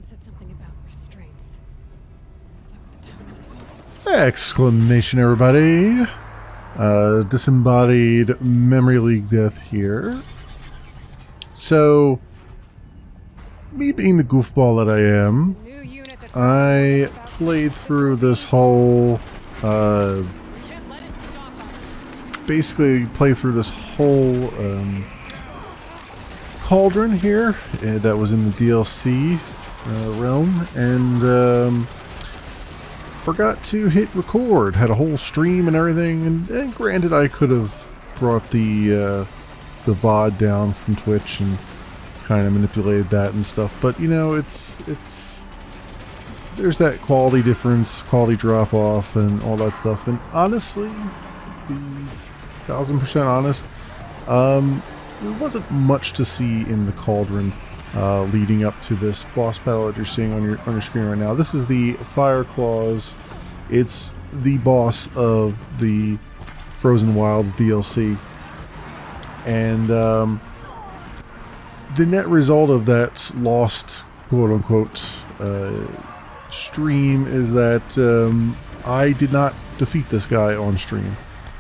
said something about restraints. Is that what the town was for? Exclamation, everybody. Disembodied Memory League death here. So, me being the goofball that I am, I played through this whole, basically played through this whole, cauldron here that was in the DLC realm, and forgot to hit record. Had a whole stream and everything, and granted I could have brought the VOD down from Twitch and kind of manipulated that and stuff, but you know, it's there's that quality difference, quality drop off and all that stuff, and honestly, to be 1000% honest, there wasn't much to see in the cauldron leading up to this boss battle that you're seeing on your screen right now. This is the Fire Claws. It's the boss of the Frozen Wilds DLC, and the net result of that lost quote-unquote stream is that I did not defeat this guy on stream.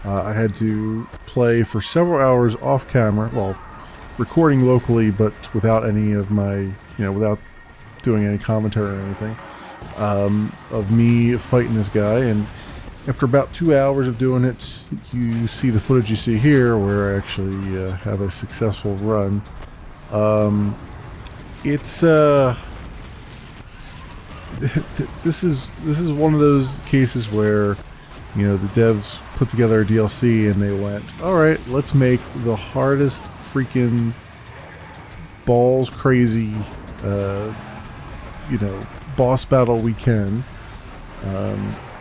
I had to play for several hours off camera, well, recording locally, but without any of my, you know, without doing any commentary or anything, of me fighting this guy. And after about 2 hours of doing it, you see the footage you see here, where I actually have a successful run. It's this is one of those cases where, you know, the devs put together a DLC and they went, alright, let's make the hardest freaking balls crazy, you know, boss battle we can.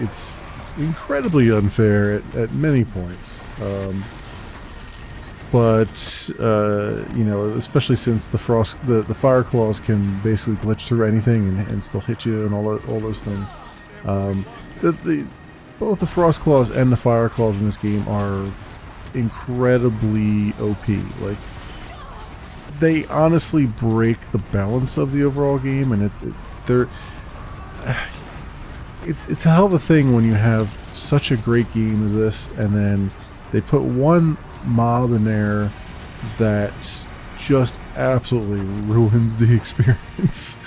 It's incredibly unfair at many points. But you know, especially since the Fire Claws can basically glitch through anything and still hit you and all those things. Both the Frost Claws and the Fire Claws in this game are incredibly OP. Like, they honestly break the balance of the overall game, and it's a hell of a thing when you have such a great game as this, and then they put one mob in there that just absolutely ruins the experience.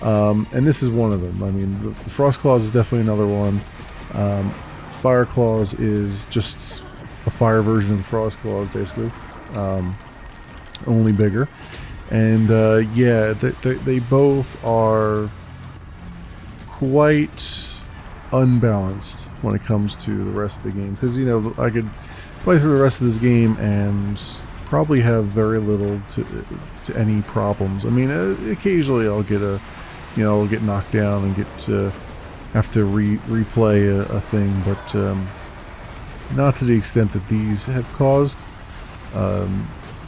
And this is one of them. I mean, the Frost Claws is definitely another one. Fire Claws is just a fire version of the Frost Claws, basically, only bigger. And yeah, they both are quite unbalanced when it comes to the rest of the game, because, you know, I could play through the rest of this game and probably have very little to any problems. I mean, occasionally I'll get I'll get knocked down and get to have to replay a thing, but not to the extent that these have caused.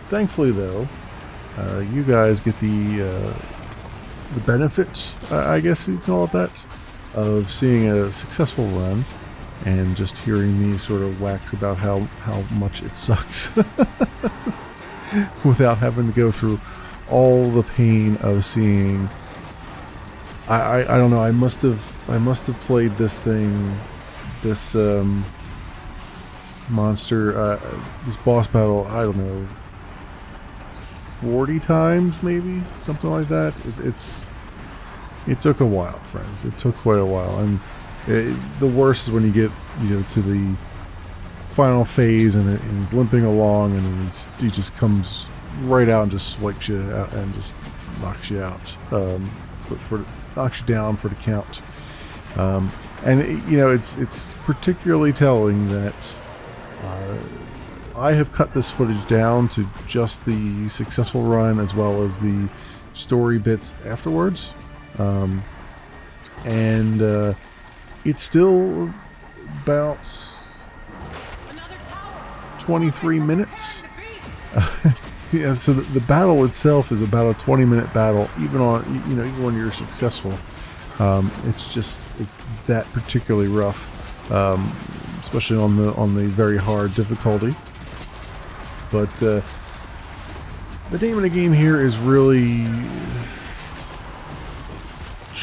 Thankfully, though, you guys get the benefit, I guess you'd call it that, of seeing a successful run and just hearing me sort of wax about how much it sucks without having to go through all the pain of seeing. I don't know. I must have played this thing, this monster, this boss battle, I don't know, 40 times maybe, something like that. It took a while, friends. It took quite a while, and the worst is when you get, you know, to the final phase and he's limping along, and then he just comes right out and just swipes you out and just knocks you out, knocks you down for the count. And you know, it's particularly telling that I have cut this footage down to just the successful run as well as the story bits afterwards, and it's still about 23 minutes. Yeah, so the battle itself is about a 20-minute battle, even even when you're successful. It's that particularly rough, especially on the very hard difficulty. But the name of the game here is really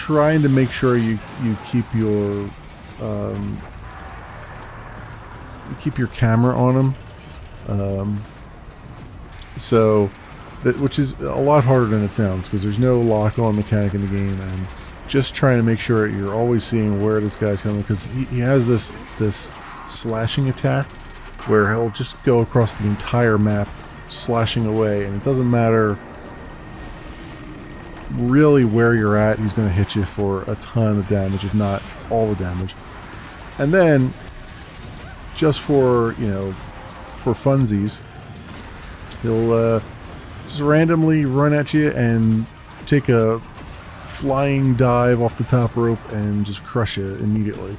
trying to make sure you keep your camera on him. So that, which is a lot harder than it sounds, because there's no lock-on mechanic in the game, and just trying to make sure you're always seeing where this guy's coming, because he has this slashing attack where he'll just go across the entire map slashing away, and it doesn't matter really where you're at, he's going to hit you for a ton of damage, if not all the damage. And then just for funsies, he'll just randomly run at you and take a flying dive off the top rope and just crush you immediately.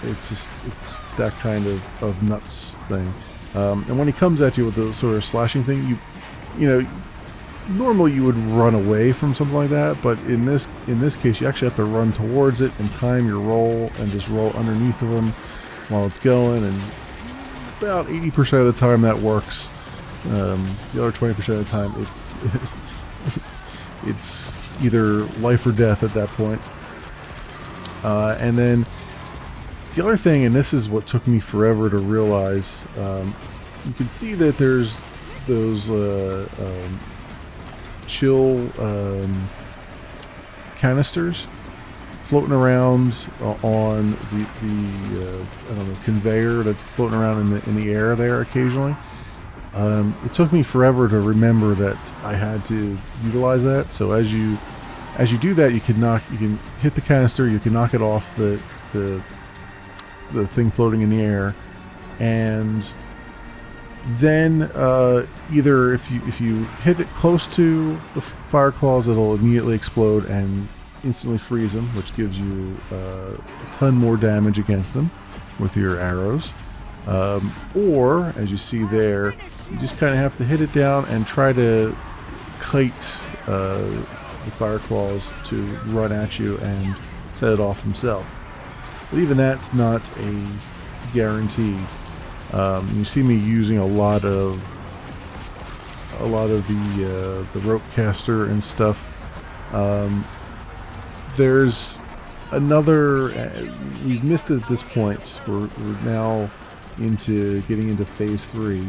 It's that kind of nuts thing. And when he comes at you with the sort of slashing thing, normally you would run away from something like that, but in this case you actually have to run towards it and time your roll and just roll underneath of him while it's going, and about 80% of the time that works. The other 20% of the time it's either life or death at that point. And then the other thing, and this is what took me forever to realize, you can see that there's those chill canisters floating around on the I don't know, conveyor that's floating around in the air there occasionally. It took me forever to remember that I had to utilize that. So as you do that, you can hit the canister, you can knock it off the thing floating in the air, and then either if you hit it close to the fire claws, it'll immediately explode and instantly freeze them, which gives you a ton more damage against them with your arrows. Or, as you see there, you just kind of have to hit it down and try to kite the fire claws to run at you and set it off himself. But even that's not a guarantee. You see me using a lot of the rope caster and stuff. There's another. We've missed it at this point. We're now getting into phase 3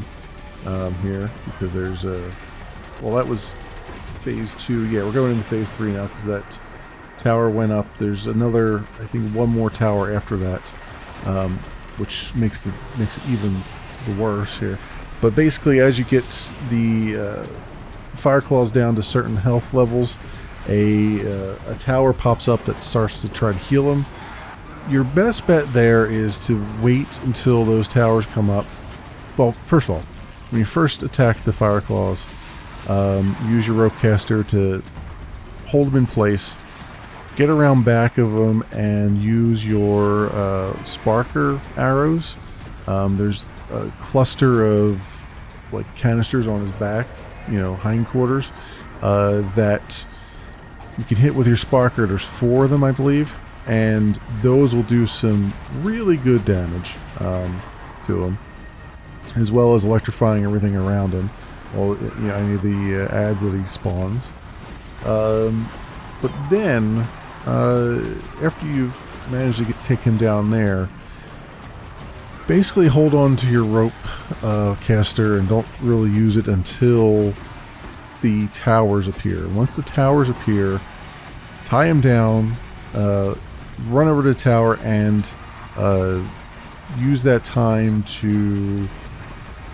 here, because there's that was phase 2. Yeah, we're going into phase 3 now because that tower went up. There's another, I think, one more tower after that, which makes it even worse here. But basically, as you get the fire claws down to certain health levels, a tower pops up that starts to try to heal them. Your best bet there is to wait until those towers come up. Well, first of all, when you first attack the fire claws, use your rope caster to hold them in place, get around back of them, and use your sparker arrows. There's a cluster of like canisters on his back, hindquarters, that you can hit with your sparker. There's 4 of them, I believe, and those will do some really good damage to him, as well as electrifying everything around him. Well, any of the ads that he spawns. But then, after you've managed to take him down there, basically hold on to your rope caster and don't really use it until the towers appear. Once the towers appear, tie him down, run over to the tower, and use that time to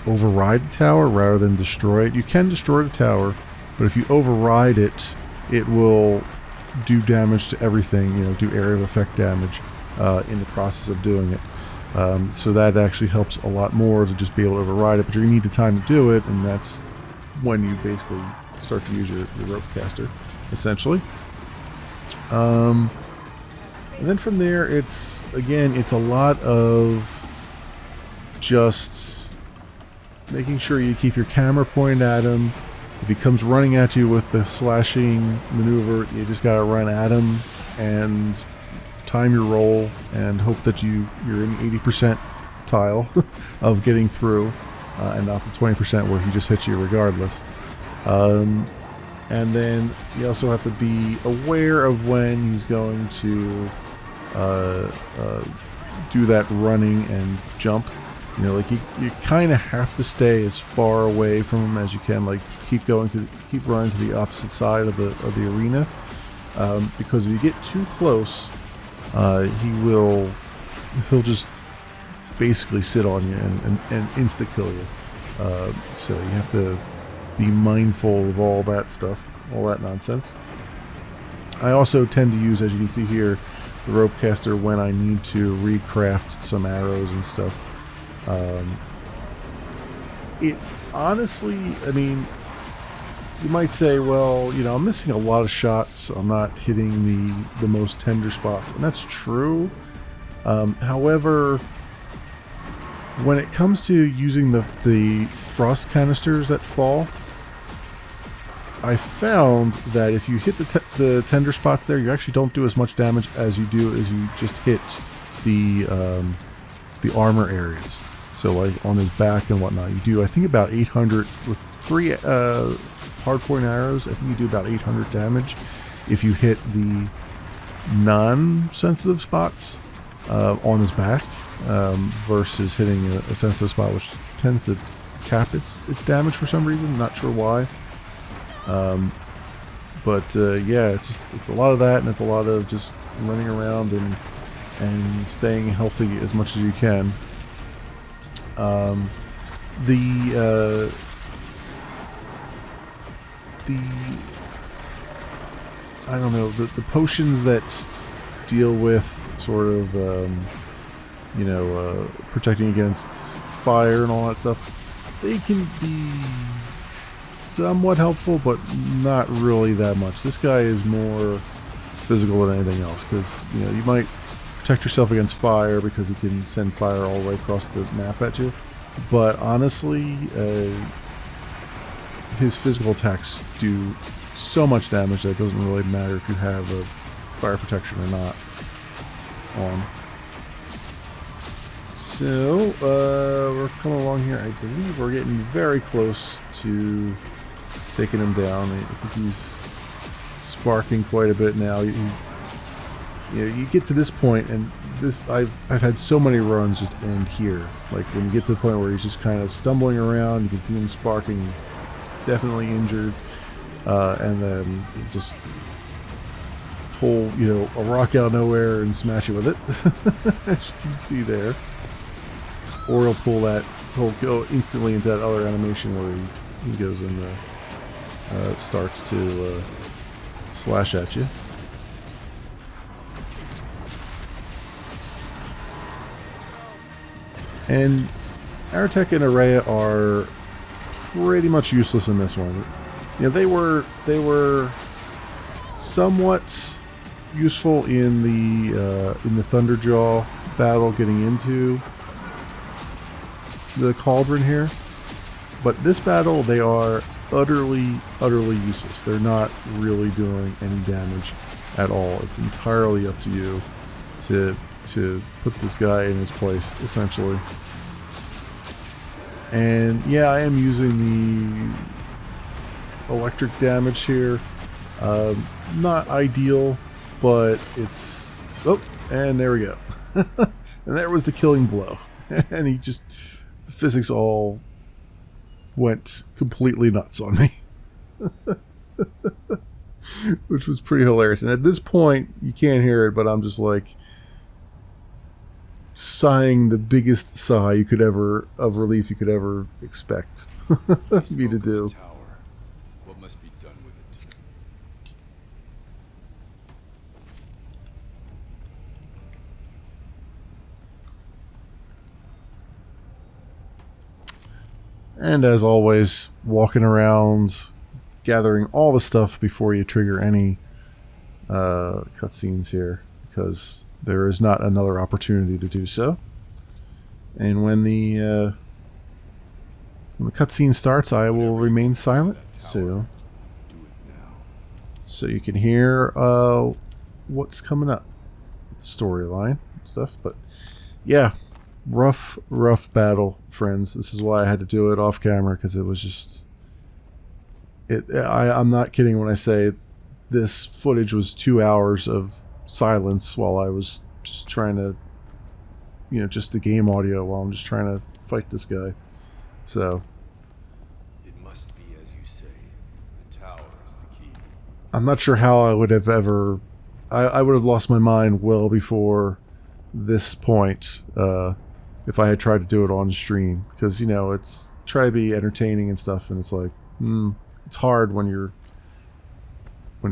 override the tower rather than destroy it. You can destroy the tower, but if you override it, it will do damage to everything, do area of effect damage in the process of doing it. So that actually helps a lot more to just be able to override it, but you need the time to do it, and that's when you basically start to use your rope caster, essentially. And then from there, it's a lot of just making sure you keep your camera pointed at him. If he comes running at you with the slashing maneuver, you just gotta run at him and time your roll and hope that you're in 80% tile of getting through, and not the 20% where he just hits you regardless. And then you also have to be aware of when he's going to do that running and jump. You know, like you kind of have to stay as far away from him as you can. Like keep running to the opposite side of the arena, because if you get too close, he'll just basically sit on you and insta kill you. So you have to be mindful of all that stuff, all that nonsense. I also tend to use, as you can see here, the rope caster when I need to recraft some arrows and stuff. It honestly, I mean, you might say, well, you know, I'm missing a lot of shots. I'm not hitting the most tender spots, and that's true. However, when it comes to using the frost canisters that fall, I found that if you hit the tender spots there, you actually don't do as much damage as you do as you just hit the armor areas. So like on his back and whatnot, you do, I think, about 800 with 3 hardpoint arrows. I think you do about 800 damage if you hit the non-sensitive spots on his back, versus hitting a sensitive spot, which tends to cap its damage for some reason. Not sure why. Yeah, it's a lot of that, and it's a lot of just running around and staying healthy as much as you can. I don't know, the potions that deal with sort of protecting against fire and all that stuff, they can be somewhat helpful, but not really that much. This guy is more physical than anything else, because you might protect yourself against fire because he can send fire all the way across the map at you, but honestly, his physical attacks do so much damage that it doesn't really matter if you have a fire protection or not on. So we're coming along here. I believe we're getting very close to taking him down. I think he's sparking quite a bit now. You get to this point, and I've had so many runs just end here. Like when you get to the point where he's just kind of stumbling around, you can see him sparking. He's definitely injured, and then you just pull a rock out of nowhere and smash it with it, as you can see there. Or he'll go instantly into that other animation where he goes and starts to slash at you. And Aratech and Araya are pretty much useless in this one. They were somewhat useful in the Thunderjaw battle, getting into the cauldron here, but this battle they are utterly useless. They're not really doing any damage at all. It's entirely up to you to put this guy in his place, essentially. And yeah, I am using the electric damage here. Not ideal, but it's... Oh, and there we go. And there was the killing blow. And the physics all went completely nuts on me. Which was pretty hilarious. And at this point, you can't hear it, but I'm just like sighing the biggest sigh you could ever, of relief you could ever expect me to do. What must be done with it? And as always, walking around, gathering all the stuff before you trigger any cutscenes here, because there is not another opportunity to do so. And when the cutscene starts, I will remain silent, so you can hear what's coming up, the storyline and stuff. But yeah, rough battle, friends. This is why I had to do it off camera, because it was just I'm not kidding when I say this footage was 2 hours of silence while I was just trying to, just the game audio while I'm just trying to fight this guy. So It must be as you say. The tower is the key. I'm not sure how I would have ever... I would have lost my mind well before this point if I had tried to do it on stream. Because, it's try to be entertaining and stuff, and it's like, it's hard when you're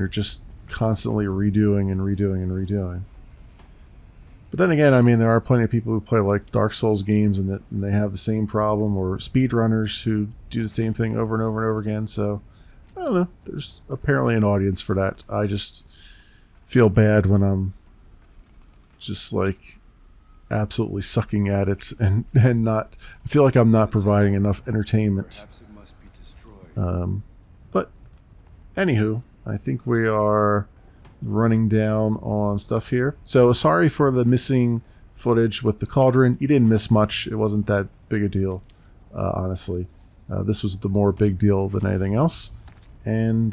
just constantly redoing and redoing and redoing. But then again, I mean, there are plenty of people who play like Dark Souls games and they have the same problem, or speedrunners who do the same thing over and over and over again. So, I don't know. There's apparently an audience for that. I just feel bad when I'm just like absolutely sucking at it and not... I feel like I'm not providing enough entertainment. Perhaps it must be destroyed. But, anywho, I think we are running down on stuff here. So sorry for the missing footage with the cauldron. You didn't miss much. It wasn't that big a deal, honestly. This was the more big deal than anything else. And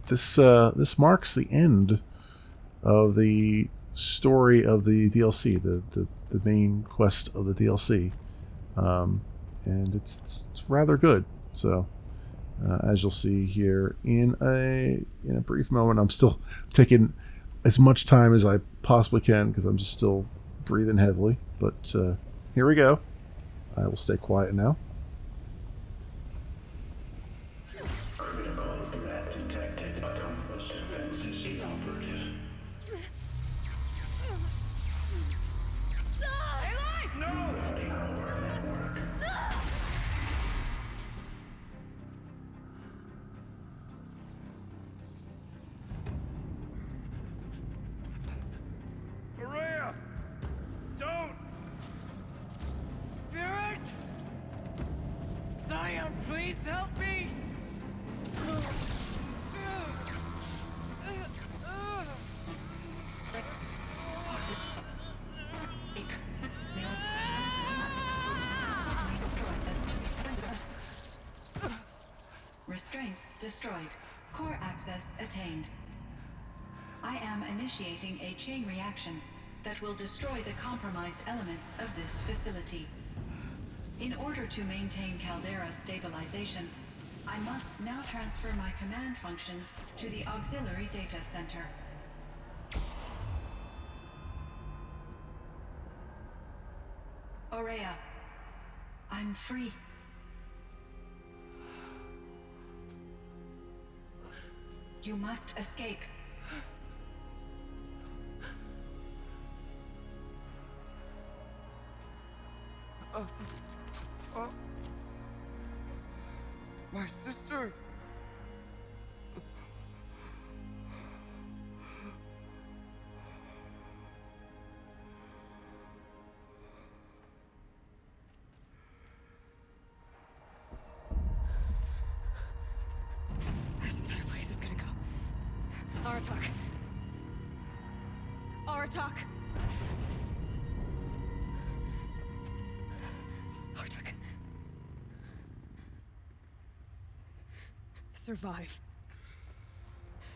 this marks the end of the story of the DLC, the main quest of the DLC. And it's rather good. So as you'll see here in a brief moment, I'm still taking as much time as I possibly can because I'm just still breathing heavily. But here we go. I will stay quiet now. Maria! Don't! Spirit! Scion, please help me! Restraints destroyed. Core access attained. I am initiating a chain reaction that will destroy the compromised elements of this facility. In order to maintain Caldera stabilization, I must now transfer my command functions to the auxiliary data center. Aurea, I'm free. You must escape. My sister! This entire place is gonna go. Aratak. Aratak. Aratak. Survive.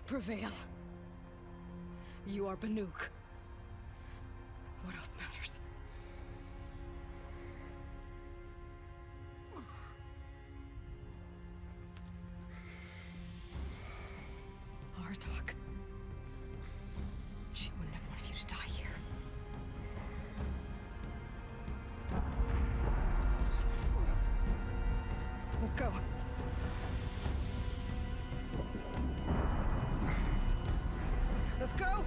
Prevail. You are Banuk. What else matters? Artok. She wouldn't have wanted you to die here. Let's go. Let's go!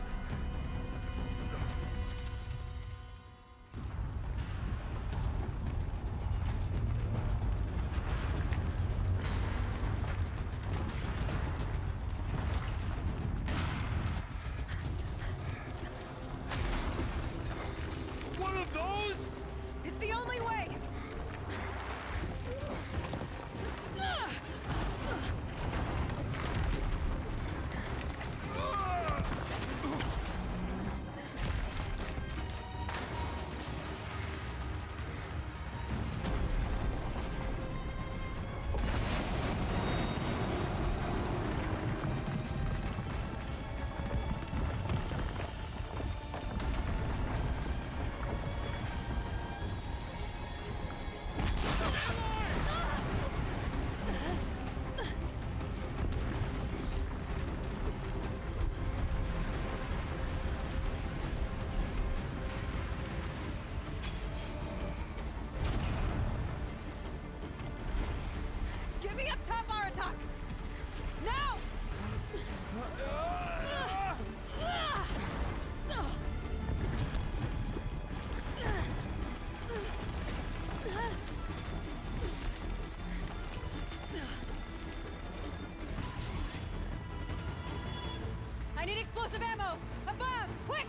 explosive ammo! Above! Quick!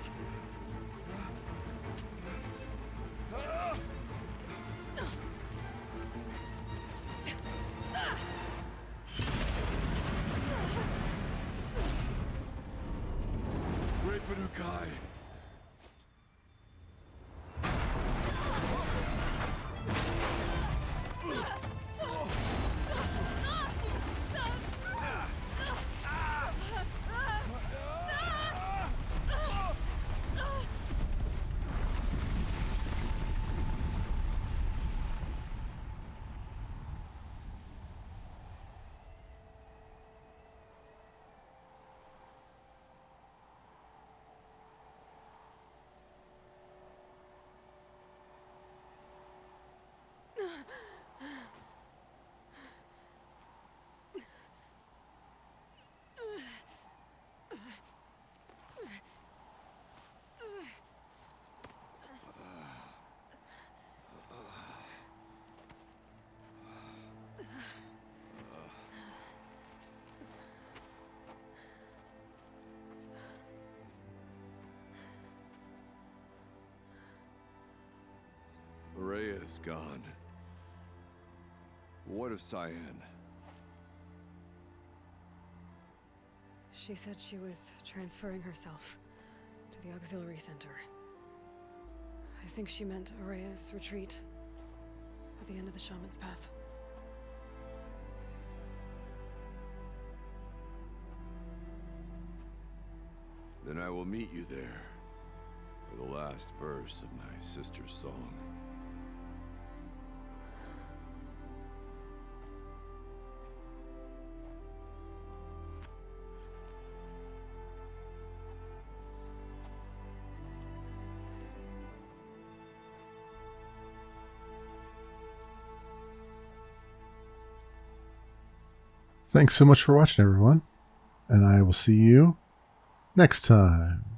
Great Banukai! Rhea is gone. What of Cyan? She said she was transferring herself to the auxiliary center. I think she meant Araya's retreat at the end of the Shaman's Path. Then I will meet you there for the last verse of my sister's song. Thanks so much for watching, everyone, and I will see you next time.